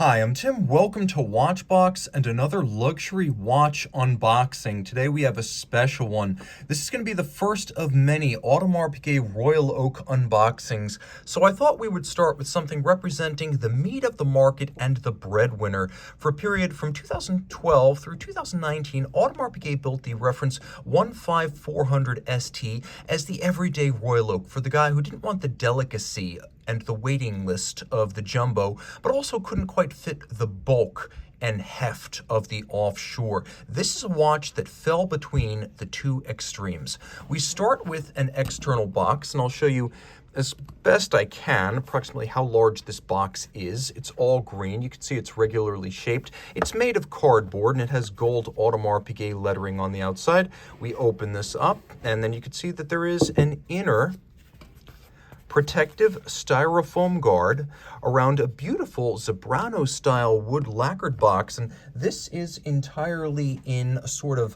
Hi, I'm Tim. Welcome to Watchbox and another luxury watch unboxing. Today we have a special one. This is going to be the first of many Audemars Piguet Royal Oak unboxings. So I thought we would start with something representing the meat of the market and the breadwinner. For a period from 2012 through 2019, Audemars Piguet built the reference 15400ST as the everyday Royal Oak for the guy who didn't want the delicacy and the waiting list of the jumbo, but also couldn't quite fit the bulk and heft of the offshore. This is a watch that fell between the two extremes. We start with an external box, and I'll show you as best I can approximately how large this box is. It's all green. You can see it's regularly shaped. It's made of cardboard, and it has gold Audemars Piguet lettering on the outside. We open this up, and then you can see that there is an inner protective styrofoam guard around a beautiful Zebrano style wood lacquered box, and this is entirely in a sort of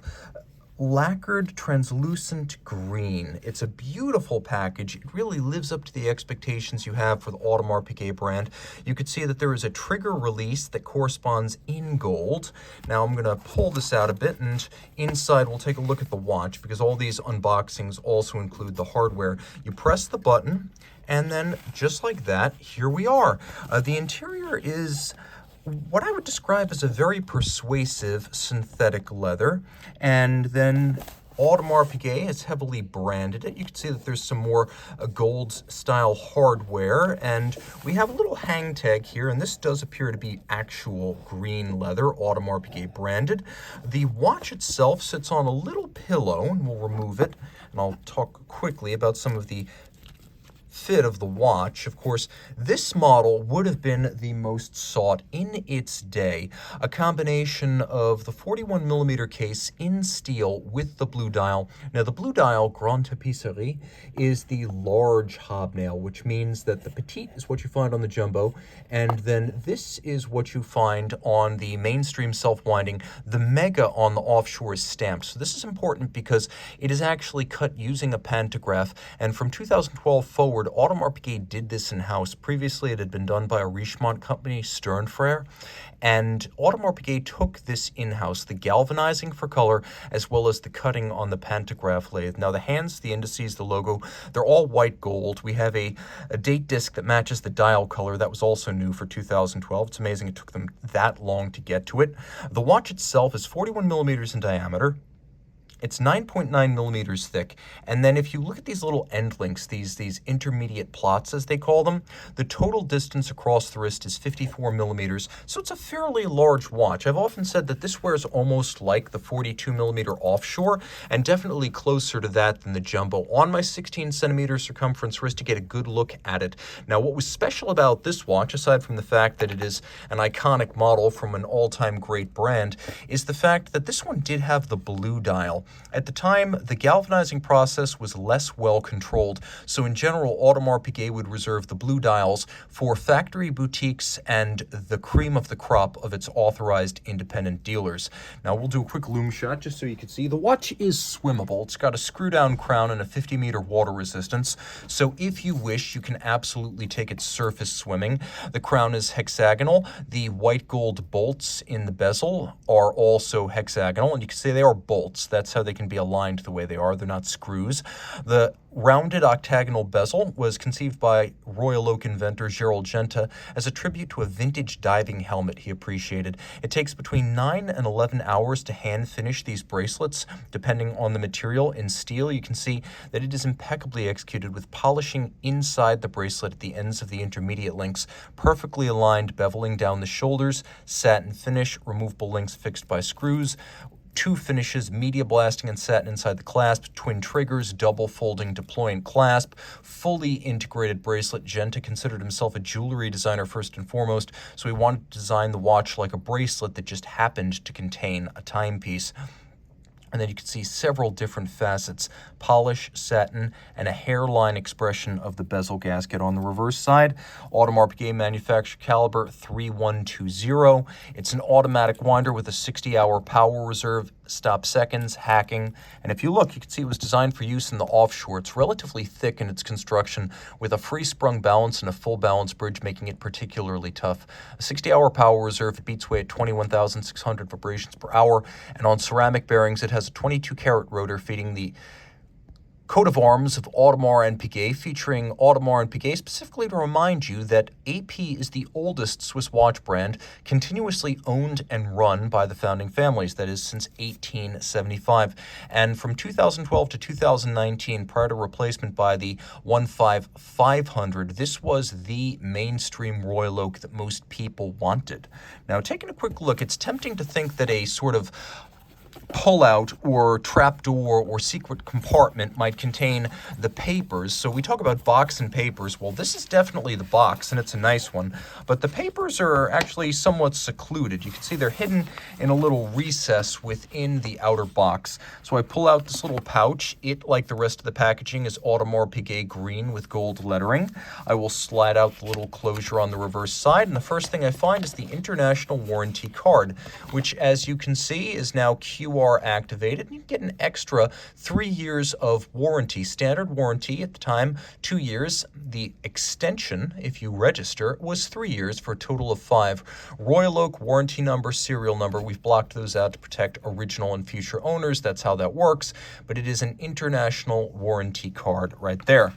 lacquered translucent green. It's a beautiful package. It really lives up to the expectations you have for the Audemars Piguet brand. You can see that there is a trigger release that corresponds in gold. Now I'm going to pull this out a bit, and inside we'll take a look at the watch because all these unboxings also include the hardware. You press the button, and then just like that, here we are. The interior is what I would describe as a very persuasive synthetic leather, and then Audemars Piguet has heavily branded it. You can see that there's some more gold style hardware, and we have a little hang tag here, and this does appear to be actual green leather, Audemars Piguet branded. The watch itself sits on a little pillow, and we'll remove it, and I'll talk quickly about some of the fit of the watch. Of course, this model would have been the most sought in its day. A combination of the 41mm case in steel with the blue dial. Now, the blue dial, Grande Tapisserie, is the large hobnail, which means that the petite is what you find on the jumbo, and then this is what you find on the mainstream self-winding. The mega on the offshore is stamped. So this is important because it is actually cut using a pantograph, and from 2012 forward, Audemars Piguet did this in-house. Previously, it had been done by a Richemont company, Stern Frere, and Audemars Piguet took this in-house, the galvanizing for color, as well as the cutting on the pantograph lathe. Now, the hands, the indices, the logo, they're all white gold. We have a date disc that matches the dial color. That was also new for 2012. It's amazing it took them that long to get to it. The watch itself is 41mm in diameter. It's 9.9 millimeters thick, and then if you look at these little end links, these intermediate plots as they call them, the total distance across the wrist is 54 millimeters, so it's a fairly large watch. I've often said that this wears almost like the 42mm offshore, and definitely closer to that than the jumbo on my 16cm circumference wrist to get a good look at it. Now, what was special about this watch, aside from the fact that it is an iconic model from an all-time great brand, is the fact that this one did have the blue dial. At the time, the galvanizing process was less well controlled, so in general, Audemars Piguet would reserve the blue dials for factory boutiques and the cream of the crop of its authorized independent dealers. Now, we'll do a quick loom shot just so you can see. The watch is swimmable. It's got a screw-down crown and a 50-meter water resistance, so if you wish, you can absolutely take it surface swimming. The crown is hexagonal. The white gold bolts in the bezel are also hexagonal, and you can see they are bolts. That's how they can be aligned the way they are. They're not screws. The rounded octagonal bezel was conceived by Royal Oak inventor Gerald Genta as a tribute to a vintage diving helmet he appreciated. It takes between 9 and 11 hours to hand finish these bracelets, depending on the material. In steel, you can see that it is impeccably executed with polishing inside the bracelet at the ends of the intermediate links, perfectly aligned beveling down the shoulders, satin finish, removable links fixed by screws, two finishes, media blasting and satin inside the clasp, twin triggers, double folding deployant clasp, fully integrated bracelet. Genta considered himself a jewelry designer first and foremost, so he wanted to design the watch like a bracelet that just happened to contain a timepiece. And then you can see several different facets, polish, satin, and a hairline expression of the bezel gasket on the reverse side. Audemars Piguet manufacturer caliber 3120. It's an automatic winder with a 60-hour power reserve, stop seconds, hacking, and if you look, you can see it was designed for use in the offshore. It's relatively thick in its construction with a free-sprung balance and a full balance bridge, making it particularly tough. A 60-hour power reserve, it beats weight at 21,600 vibrations per hour, and on ceramic bearings, it has a 22-carat rotor feeding the coat of arms of Audemars and Piguet, featuring Audemars and Piguet specifically to remind you that AP is the oldest Swiss watch brand continuously owned and run by the founding families, that is, since 1875. And from 2012 to 2019, prior to replacement by the 15500, this was the mainstream Royal Oak that most people wanted. Now, taking a quick look, it's tempting to think that a sort of pull-out or trapdoor or secret compartment might contain the papers. So we talk about box and papers. Well, this is definitely the box, and it's a nice one. But the papers are actually somewhat secluded. You can see they're hidden in a little recess within the outer box. So I pull out this little pouch. It, like the rest of the packaging, is Audemars Piguet green with gold lettering. I will slide out the little closure on the reverse side, and the first thing I find is the international warranty card, which, as you can see, is now QR activated, and you get an extra 3 years of warranty. Standard warranty at the time, 2 years. The extension, if you register, was 3 years for a total of 5. Royal Oak warranty number, serial number, we've blocked those out to protect original and future owners. That's how that works, but it is an international warranty card right there.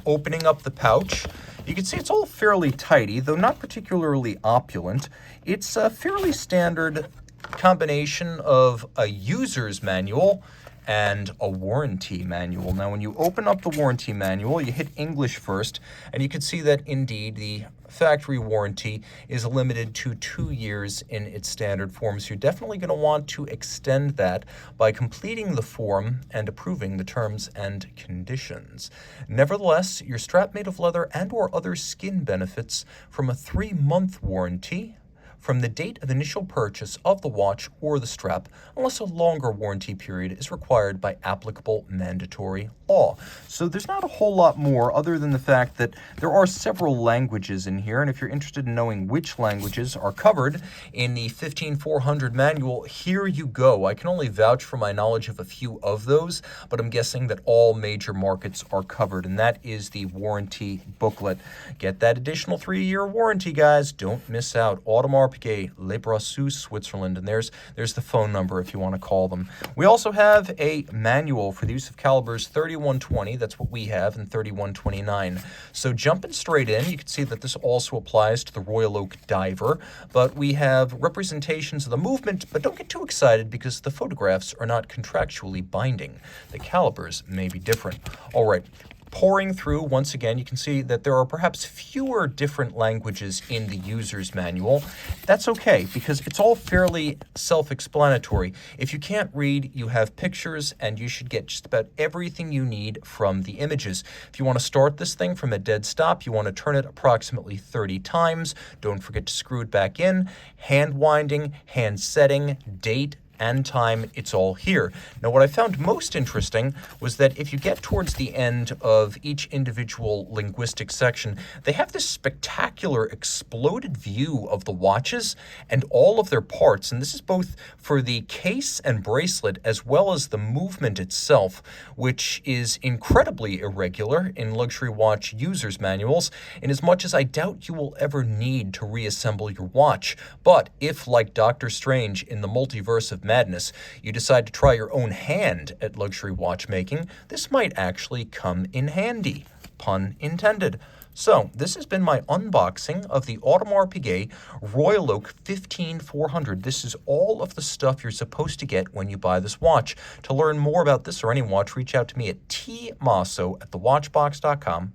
Opening up the pouch, you can see it's all fairly tidy, though not particularly opulent. It's a fairly standard combination of a user's manual and a warranty manual. Now, when you open up the warranty manual, you hit English first, and you can see that indeed the factory warranty is limited to 2 years in its standard form. So you're definitely going to want to extend that by completing the form and approving the terms and conditions. Nevertheless, your strap made of leather and or other skin benefits from a 3-month warranty from the date of initial purchase of the watch or the strap, unless a longer warranty period is required by applicable mandatory law. So there's not a whole lot more other than the fact that there are several languages in here, and if you're interested in knowing which languages are covered in the 15400 manual, here you go. I can only vouch for my knowledge of a few of those, but I'm guessing that all major markets are covered, and that is the warranty booklet. Get that additional 3-year warranty, guys. Don't miss out. Audemars Piguet, Le Brassus, Switzerland, and there's the phone number if you want to call them. We also have a manual for the use of calibers 3120, that's what we have, and 3129. So jumping straight in, you can see that this also applies to the Royal Oak diver, but we have representations of the movement, but don't get too excited because the photographs are not contractually binding. The calibers may be different. All right. Pouring through, once again, you can see that there are perhaps fewer different languages in the user's manual. That's okay, because it's all fairly self-explanatory. If you can't read, you have pictures, and you should get just about everything you need from the images. If you want to start this thing from a dead stop, you want to turn it approximately 30 times. Don't forget to screw it back in. Hand winding, hand setting, date, and time, it's all here. Now, what I found most interesting was that if you get towards the end of each individual linguistic section, they have this spectacular exploded view of the watches and all of their parts, and this is both for the case and bracelet as well as the movement itself, which is incredibly irregular in luxury watch users' manuals, in as much as I doubt you will ever need to reassemble your watch. But if, like Dr. Strange in the Multiverse of Madness, you decide to try your own hand at luxury watchmaking, this might actually come in handy. Pun intended. So, this has been my unboxing of the Audemars Piguet Royal Oak 15400. This is all of the stuff you're supposed to get when you buy this watch. To learn more about this or any watch, reach out to me at Team Mosso at thewatchbox.com.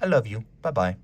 I love you. Bye-bye.